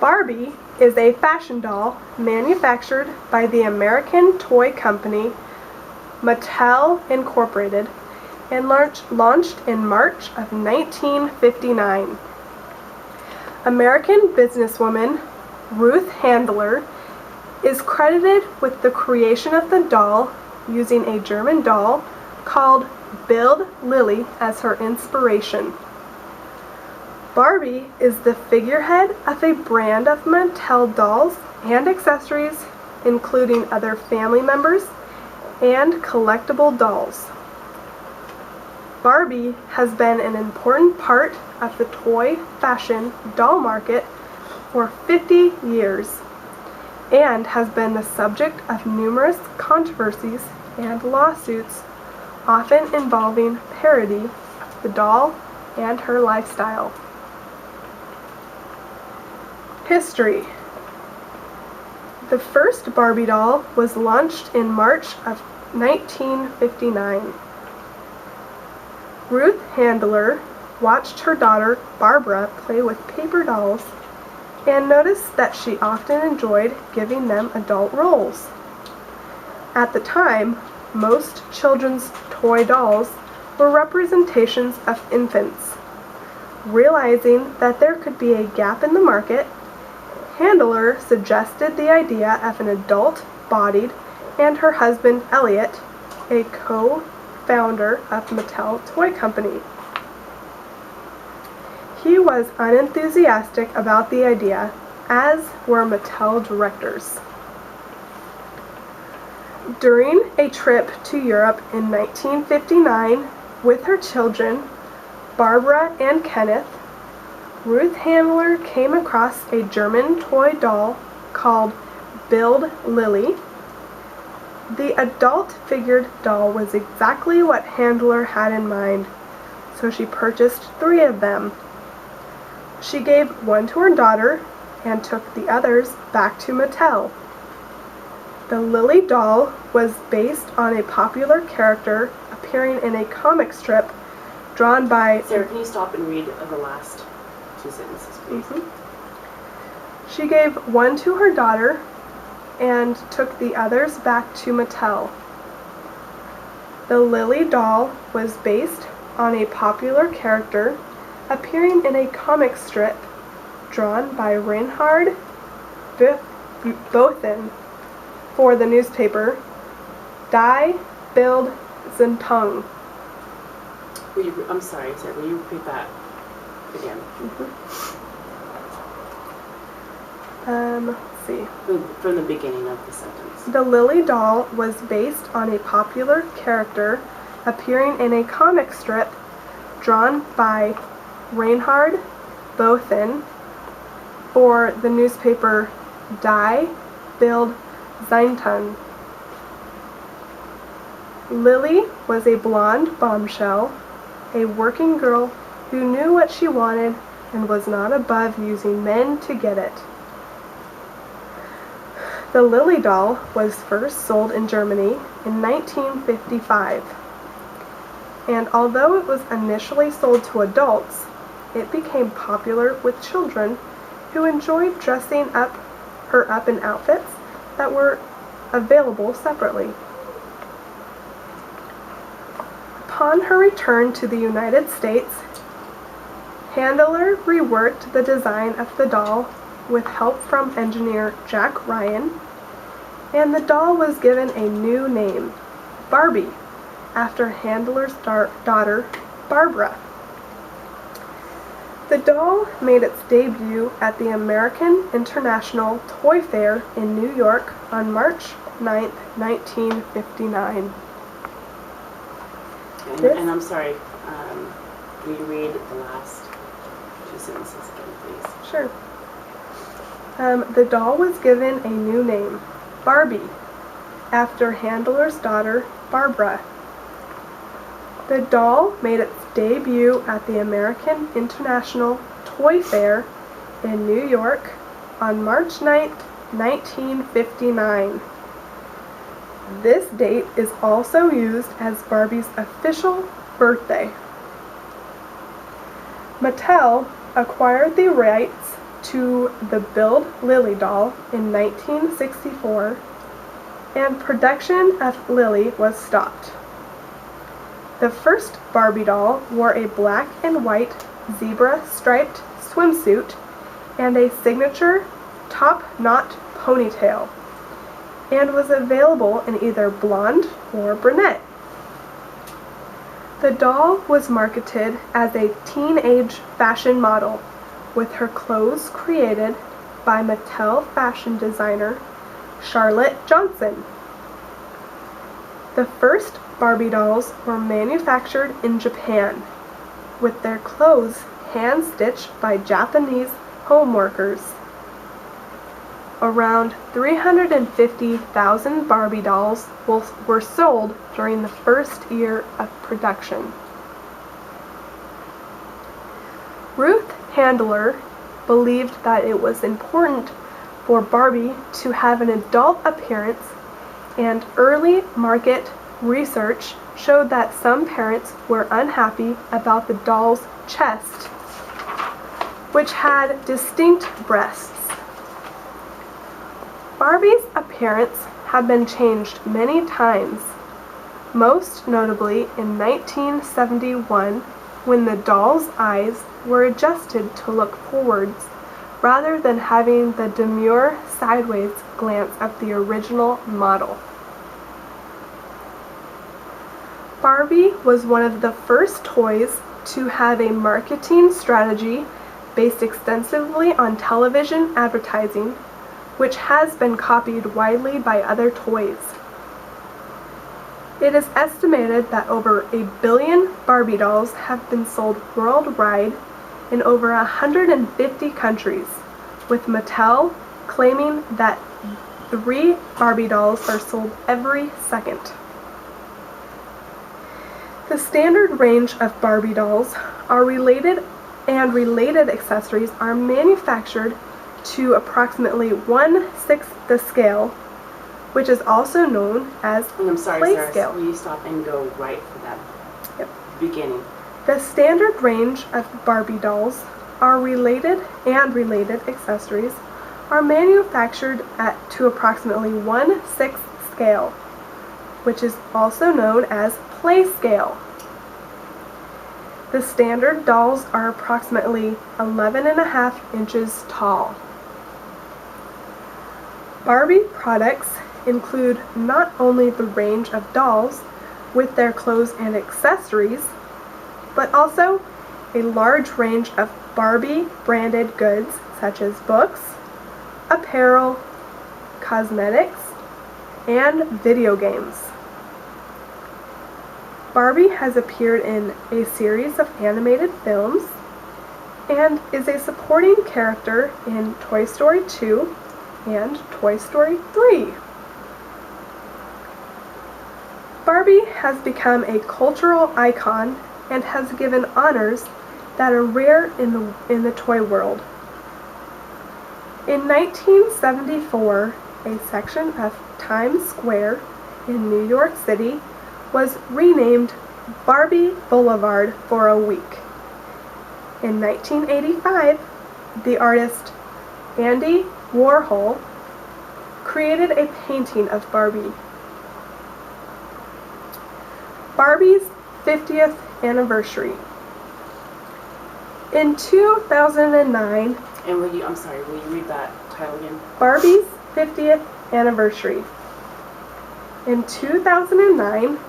Barbie is a fashion doll manufactured by the American toy company Mattel Incorporated and launched in March of 1959. American businesswoman Ruth Handler is credited with the creation of the doll using a German doll called Bild Lilly as her inspiration. Barbie is the figurehead of a brand of Mattel dolls and accessories, including other family members and collectible dolls. Barbie has been an important part of the toy fashion doll market for 50 years and has been the subject of numerous controversies and lawsuits, often involving parody of the doll and her lifestyle. History. The first Barbie doll was launched in March of 1959. Ruth Handler watched her daughter Barbara play with paper dolls and noticed that she often enjoyed giving them adult roles. At the time, most children's toy dolls were representations of infants. Realizing that there could be a gap in the market, Handler suggested the idea of an adult-bodied, and her husband Elliot, a co-founder of Mattel Toy Company. He was unenthusiastic about the idea, as were Mattel directors. During a trip to Europe in 1959 with her children, Barbara and Kenneth, Ruth Handler came across a German toy doll called Bild Lilly. The adult figured doll was exactly what Handler had in mind, so she purchased 3 of them. She gave one to her daughter and took the others back to Mattel. The Lilly doll was based on a popular character appearing in a comic strip drawn by... Sarah, can you stop and read the last 2 sentences, please? She gave one to her daughter and took the others back to Mattel. The Lilly doll was based on a popular character appearing in a comic strip drawn by Reinhard Bothen for the newspaper Die Bild Zeitung. I'm sorry, Sarah, will you repeat that again? Let's see. From the beginning of the sentence. The Lilly doll was based on a popular character appearing in a comic strip drawn by Reinhard Bothen for the newspaper Die Bild Zeitung. Lilly was a blonde bombshell, a working girl who knew what she wanted and was not above using men to get it. The Lilly doll was first sold in Germany in 1955, and although it was initially sold to adults, it became popular with children who enjoyed dressing her up in outfits that were available separately. Upon her return to the United States, Handler reworked the design of the doll with help from engineer Jack Ryan, and the doll was given a new name, Barbie, after Handler's daughter, Barbara. The doll made its debut at the American International Toy Fair in New York on March 9, 1959. And I'm sorry, will you read the last 2 sentences again, please? Sure. The doll was given a new name, Barbie, after Handler's daughter, Barbara. The doll made its debut at the American International Toy Fair in New York on March 9, 1959. This date is also used as Barbie's official birthday. Mattel acquired the rights to the Build Lily doll in 1964, and production of Lily was stopped. The first Barbie doll wore a black and white zebra-striped swimsuit and a signature top-knot ponytail, and was available in either blonde or brunette. The doll was marketed as a teenage fashion model, with her clothes created by Mattel fashion designer Charlotte Johnson. The first Barbie dolls were manufactured in Japan, with their clothes hand-stitched by Japanese home workers. Around 350,000 Barbie dolls were sold during the first year of production. Ruth Handler believed that it was important for Barbie to have an adult appearance, and early market research showed that some parents were unhappy about the doll's chest, which had distinct breasts. Barbie's appearance had been changed many times, most notably in 1971, when the doll's eyes were adjusted to look forwards, rather than having the demure sideways glance of the original model. Barbie was one of the first toys to have a marketing strategy based extensively on television advertising, which has been copied widely by other toys. It is estimated that over 1 billion Barbie dolls have been sold worldwide in over 150 countries, with Mattel claiming that 3 Barbie dolls are sold every second. The standard range of Barbie dolls are related accessories are manufactured to approximately 1/6 the scale, which is also known as I'm sorry, play Sarah, scale. will you stop and go right for that beginning? The standard range of Barbie dolls are related accessories are manufactured to approximately 1/6 scale, which is also known as play scale. The standard dolls are approximately 11.5 inches tall. Barbie products include not only the range of dolls with their clothes and accessories, but also a large range of Barbie branded goods such as books, apparel, cosmetics, and video games. Barbie has appeared in a series of animated films and is a supporting character in Toy Story 2 and Toy Story 3. Barbie has become a cultural icon and has given honors that are rare in the toy world. In 1974, a section of Times Square in New York City was renamed Barbie Boulevard for a week. In 1985, the artist Andy Warhol created a painting of Barbie. Barbie's 50th anniversary. In 2009, And will you read that title again? Barbie's 50th anniversary. In 2009,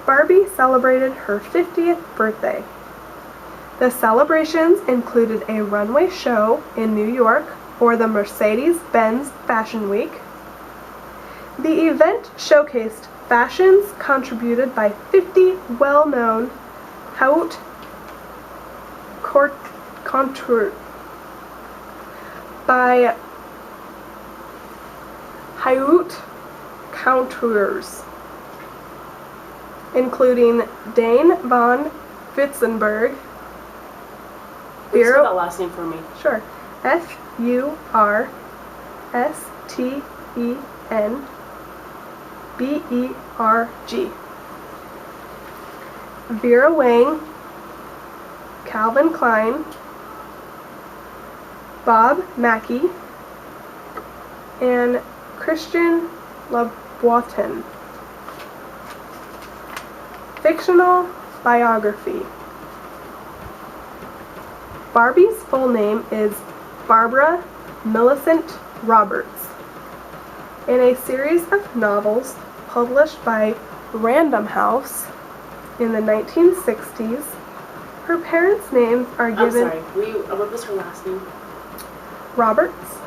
Barbie celebrated her 50th birthday. The celebrations included a runway show in New York for the Mercedes-Benz Fashion Week. The event showcased fashions contributed by 50 well-known haute couture couturiers, including Dane von Furstenberg. Can you spell that last name for me? Sure. Furstenberg. Vera Wang, Calvin Klein, Bob Mackie, and Christian Louboutin. Fictional biography. Barbie's full name is Barbara Millicent Roberts. In a series of novels published by Random House in the 1960s, her parents' names are given... what was her last name? Roberts.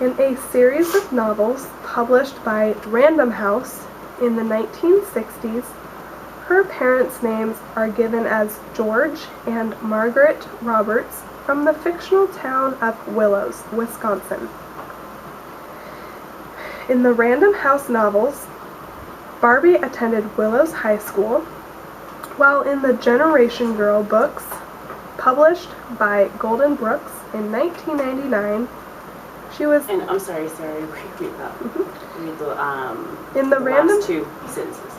In a series of novels published by Random House in the 1960s, her parents' names are given as George and Margaret Roberts from the fictional town of Willows, Wisconsin. In the Random House novels, Barbie attended Willows High School, while in the Generation Girl books, published by Golden Brooks in 1999, she was... And I'm sorry, Sarah, repeat that. Read the last two sentences.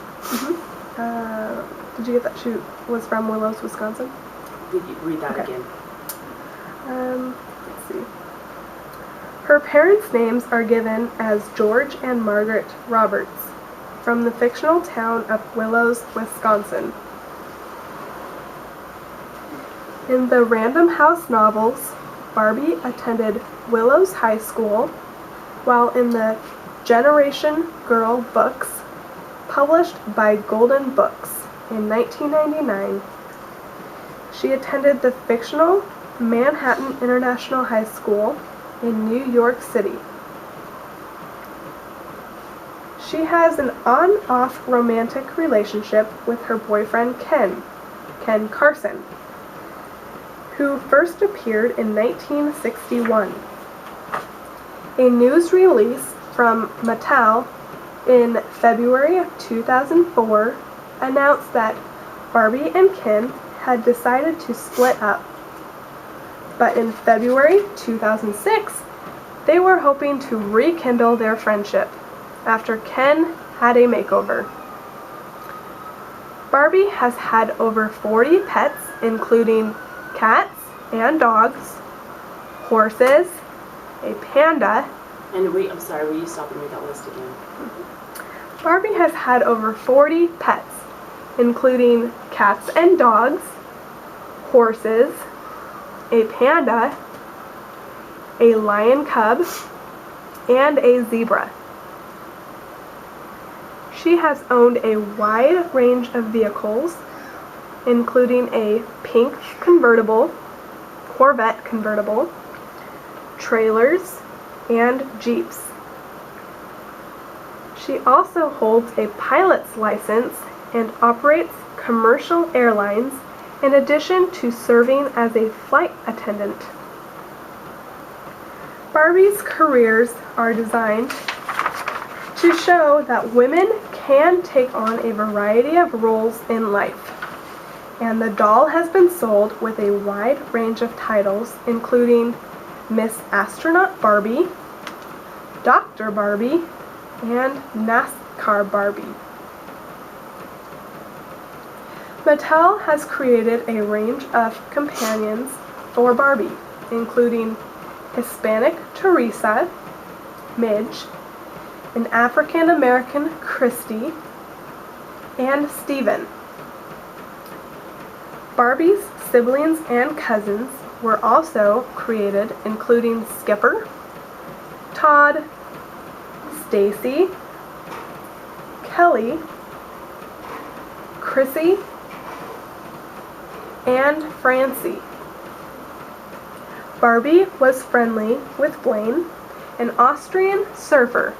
Did you get that she was from Willows, Wisconsin? Did you read that again? Let's see. Her parents' names are given as George and Margaret Roberts from the fictional town of Willows, Wisconsin. In the Random House novels, Barbie attended Willows High School, while in the Generation Girl books, published by Golden Books in 1999, she attended the fictional Manhattan International High School in New York City. She has an on-off romantic relationship with her boyfriend Ken Carson, who first appeared in 1961. A news release from Mattel in February of 2004 announced that Barbie and Ken had decided to split up. But in February 2006, they were hoping to rekindle their friendship after Ken had a makeover. Barbie has had over 40 pets, including cats and dogs, horses, a panda. And wait, I'm sorry, will you stop and read that list again? Barbie has had over 40 pets, including cats and dogs, horses, a panda, a lion cub, and a zebra. She has owned a wide range of vehicles, including a pink convertible, Corvette convertible, trailers, and Jeeps. She also holds a pilot's license and operates commercial airlines in addition to serving as a flight attendant. Barbie's careers are designed to show that women can take on a variety of roles in life, and the doll has been sold with a wide range of titles, including Miss Astronaut Barbie, Dr. Barbie, and NASCAR Barbie. Mattel has created a range of companions for Barbie, including Hispanic Teresa, Midge, an African American Christy, and Steven. Barbie's siblings and cousins were also created, including Skipper, Todd, Stacy, Kelly, Chrissy, and Francie. Barbie was friendly with Blaine, an Austrian surfer,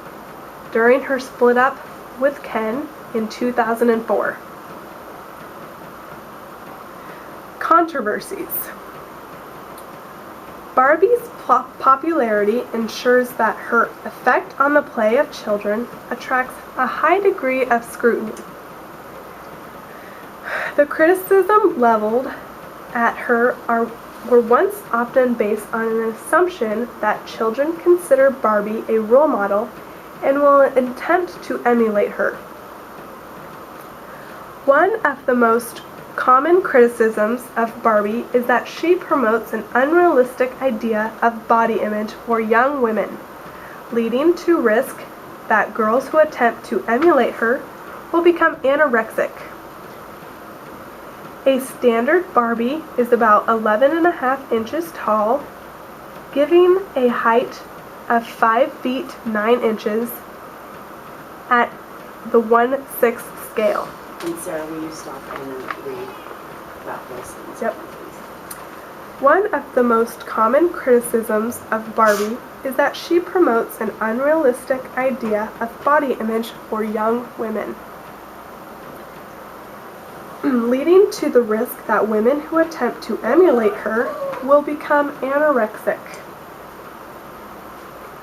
during her split up with Ken in 2004. Controversies. Barbie's popularity ensures that her effect on the play of children attracts a high degree of scrutiny. The criticism leveled at her were once often based on an assumption that children consider Barbie a role model and will attempt to emulate her. One of the most common criticisms of Barbie is that she promotes an unrealistic idea of body image for young women, leading to risk that girls who attempt to emulate her will become anorexic. A standard Barbie is about 11.5 inches tall, giving a height of 5 feet 9 inches at the 1/6 scale. And Sarah, will you stop and read about this? Yep. One of the most common criticisms of Barbie is that she promotes an unrealistic idea of body image for young women, leading to the risk that women who attempt to emulate her will become anorexic.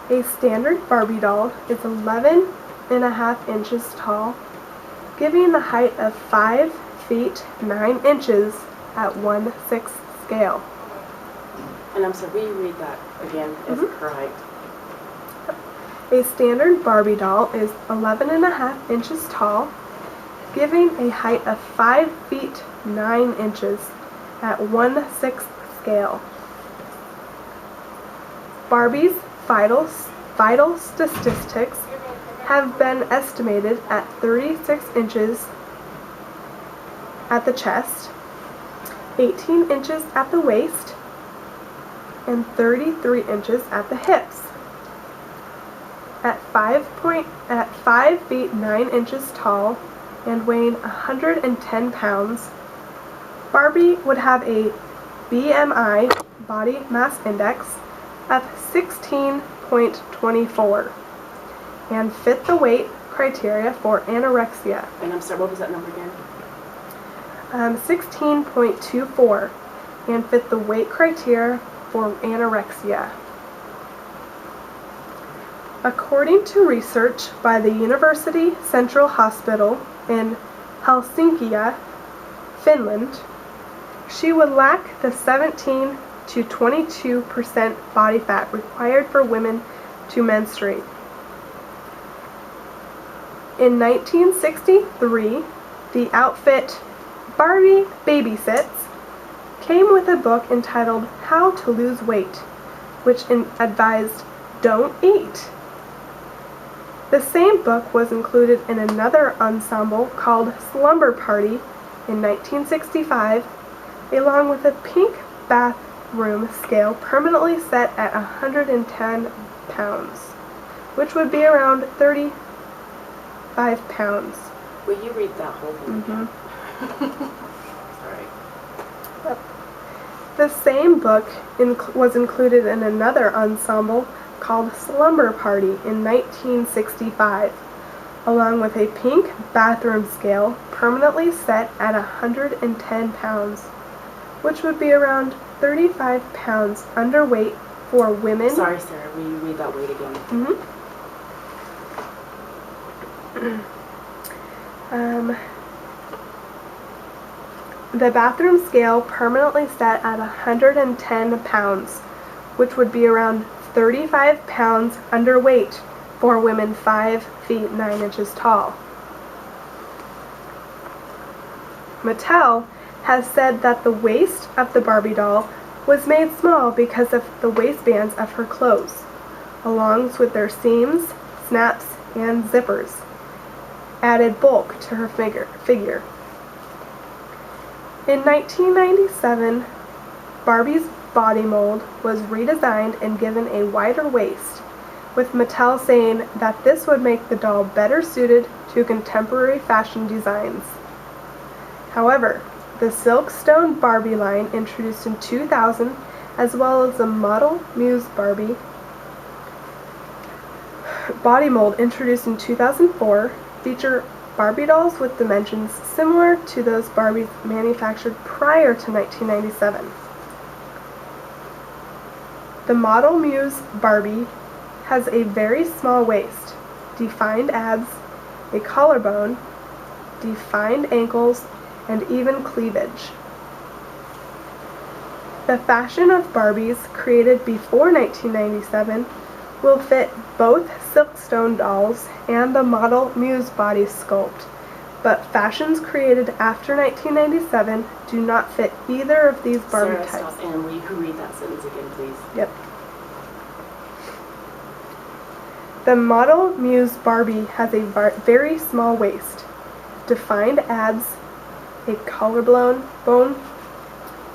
A standard Barbie doll is 11.5 inches tall, giving the height of 5 feet 9 inches at 1/6 scale. And I'm sorry, will you read that again as her height? A standard Barbie doll is 11.5 inches tall, giving a height of 5 feet 9 inches at 1/6 scale. Barbie's vital statistics have been estimated at 36 inches at the chest, 18 inches at the waist, and 33 inches at the hips. At 5 feet 9 inches tall and weighing 110 pounds, Barbie would have a BMI, body mass index, of 16.24 and fit the weight criteria for anorexia. And I'm sorry, what was that number again? 16.24 and fit the weight criteria for anorexia. According to research by the University Central Hospital in Helsinki, Finland, she would lack the 17 to 22% body fat required for women to menstruate. In 1963, the outfit Barbie Babysits came with a book entitled How to Lose Weight, which advised don't eat. The same book was included in another ensemble called Slumber Party in 1965, along with a pink bathroom scale permanently set at 110 pounds, which would be around 35 pounds. Will you read that whole thing again? Sorry. Yep. The same book was included in another ensemble called Slumber Party in 1965, along with a pink bathroom scale permanently set at 110 pounds, which would be around 35 pounds underweight for women. Sorry, Sarah, will you read that weight again? The bathroom scale permanently set at 110 pounds, which would be around 35 pounds underweight for women 5 feet 9 inches tall. Mattel has said that the waist of the Barbie doll was made small because of the waistbands of her clothes, along with their seams, snaps, and zippers, added bulk to her figure. In 1997, Barbie's body mold was redesigned and given a wider waist, with Mattel saying that this would make the doll better suited to contemporary fashion designs. However, the Silkstone Barbie line introduced in 2000, as well as the Model Muse Barbie body mold introduced in 2004, feature Barbie dolls with dimensions similar to those Barbies manufactured prior to 1997. The Model Muse Barbie has a very small waist, defined abs, a collarbone, defined ankles, and even cleavage. The fashion of Barbies created before 1997 will fit both Silkstone dolls and the Model Muse body sculpt, but fashions created after 1997 do not fit either of these Barbie Sarah, types. stop, and will you read that sentence again, please? Yep. The model Muse Barbie has a very small waist, defined abs, a collarbone,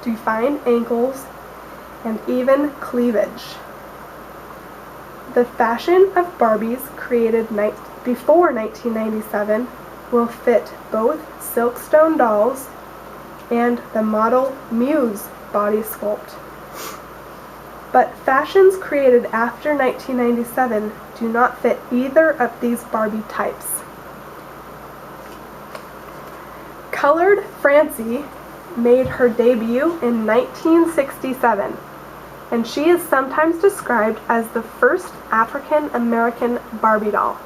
defined ankles, and even cleavage. The fashion of Barbies created before 1997 will fit both Silkstone dolls and the model Muse body sculpt. But fashions created after 1997 do not fit either of these Barbie types. Colored Francie made her debut in 1967, and she is sometimes described as the first African American Barbie doll.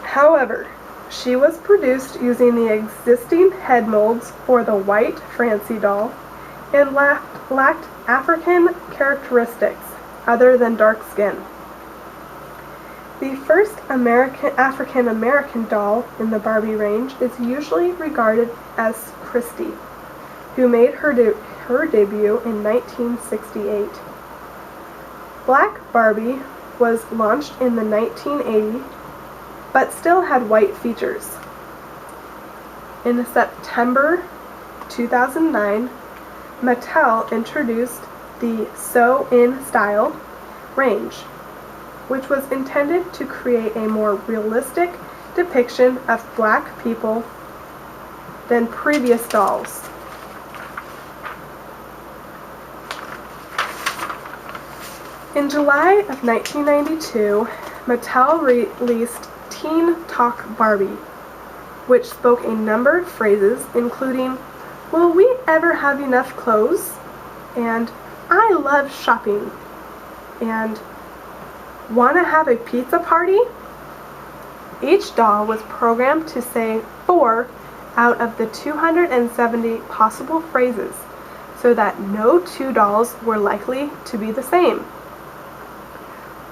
However, she was produced using the existing head molds for the white Francie doll and lacked African characteristics other than dark skin. The first African American doll in the Barbie range is usually regarded as Christie, who made her debut in 1968. Black Barbie was launched in the 1980s, but still had white features. In September 2009, Mattel introduced the Sew In Style range, which was intended to create a more realistic depiction of black people than previous dolls. In July of 1992, Mattel released Teen Talk Barbie, which spoke a number of phrases including, "Will we ever have enough clothes?" and "I love shopping," and "Wanna have a pizza party?" Each doll was programmed to say 4 out of the 270 possible phrases, so that no two dolls were likely to be the same.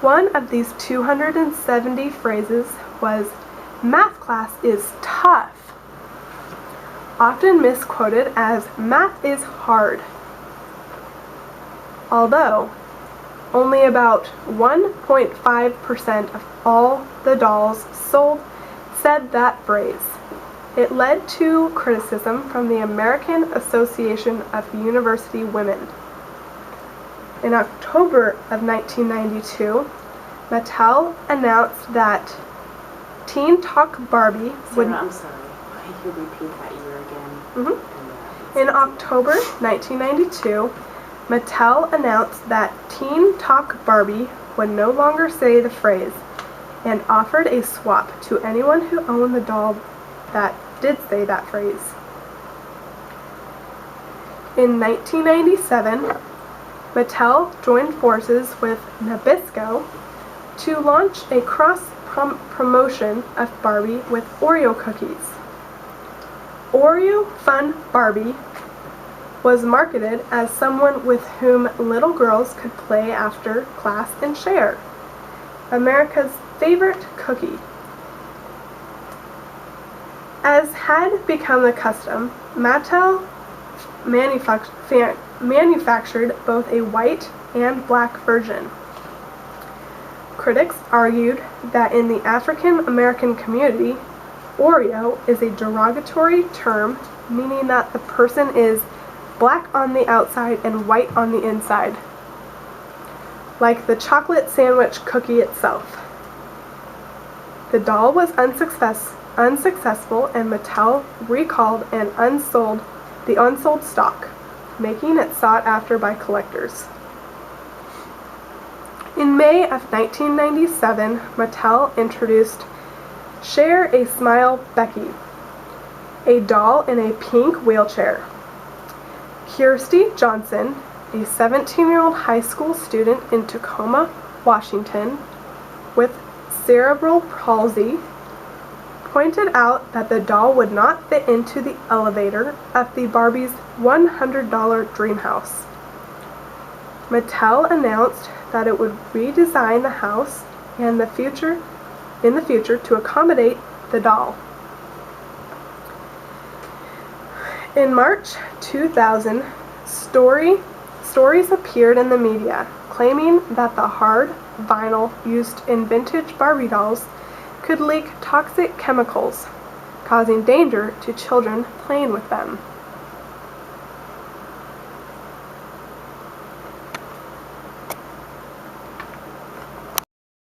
One of these 270 phrases was, "Math class is tough," often misquoted as "math is hard." Although only about 1.5% of all the dolls sold said that phrase, it led to criticism from the American Association of University Women. In October of 1992, Mattel announced that Teen Talk Barbie would... Sarah, I'm sorry. I could repeat that year again. In October 1992, Mattel announced that Teen Talk Barbie would no longer say the phrase and offered a swap to anyone who owned the doll that did say that phrase. In 1997, Mattel joined forces with Nabisco to launch a cross-promotion of Barbie with Oreo cookies. Oreo Fun Barbie was marketed as someone with whom little girls could play after class and share. America's favorite cookie. As had become the custom, Mattel manufactured both a white and black version. Critics argued that in the African American community, Oreo is a derogatory term, meaning that the person is black on the outside and white on the inside, like the chocolate sandwich cookie itself. The doll was unsuccessful, and Mattel recalled and the unsold stock, making it sought after by collectors. In May of 1997, Mattel introduced Share a Smile Becky, a doll in a pink wheelchair. Kirsty Johnson, a 17-year-old high school student in Tacoma, Washington, with cerebral palsy, pointed out that the doll would not fit into the elevator of the Barbie's $100 dream house. Mattel announced that it would redesign the house in the future to accommodate the doll. In March 2000, stories appeared in the media claiming that the hard vinyl used in vintage Barbie dolls could leak toxic chemicals, causing danger to children playing with them.